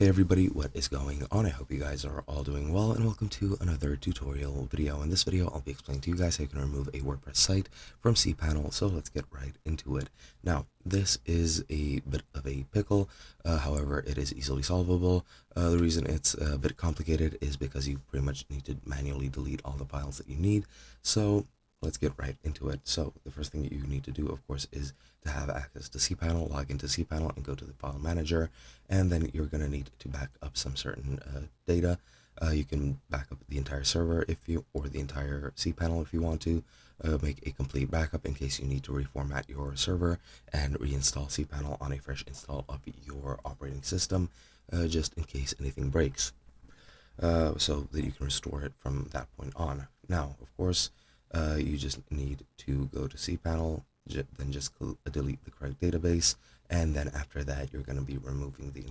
Hey everybody, what is going on? I hope you guys are all doing well, and welcome to another tutorial video. In this video, I'll be explaining to you guys how you can remove a WordPress site from cPanel, so let's get right into it. Now, this is a bit of a pickle, however, it is easily solvable. The reason it's a bit complicated is because you pretty much need to manually delete all the files that you need, so let's get right into it. So the first thing that you need to do, of course, is to have access to cPanel, log into cPanel and go to the file manager, and then you're going to need to back up some certain data. You can back up the entire server or the entire cPanel if you want to. Make a complete backup in case you need to reformat your server and reinstall cPanel on a fresh install of your operating system, just in case anything breaks, so that you can restore it from that point on. Now, of course, you just need to go to cPanel, then just delete the correct database, and then after that you're going to be removing the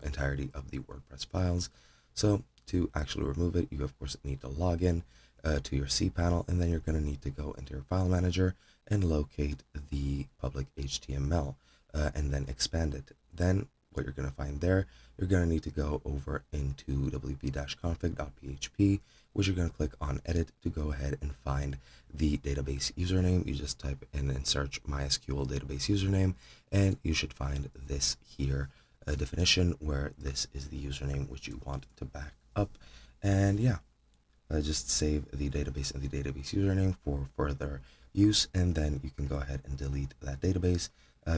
entirety of the WordPress files. So to actually remove it, you of course need to log in to your cPanel, and then you're going to need to go into your file manager and locate the public HTML and then expand it. Then what you're going to find there, you're going to need to go over into wp-config.php, which you're going to click on edit to go ahead and find the database username. You just type in and search MySQL database username, and you should find this here, a definition where this is the username which you want to back up. And yeah, just save the database and the database username for further use, and then you can go ahead and delete that database.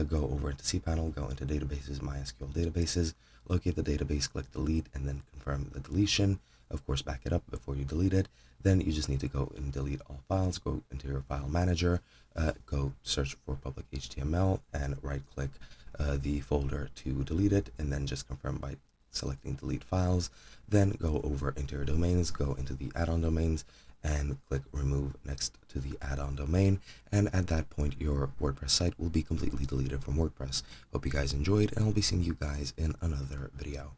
Go over into cPanel, go into databases, MySQL databases, locate the database, click delete, and then confirm the deletion. Of course, back it up before you delete it. Then you just need to go and delete all files, go into your file manager, go search for public HTML, and right click the folder to delete it, and then just confirm by selecting delete files. Then go over into your domains, go into the add-on domains, and click remove next to the add-on domain, and at that point your WordPress site will be completely deleted from WordPress. Hope you guys enjoyed, and I'll be seeing you guys in another video.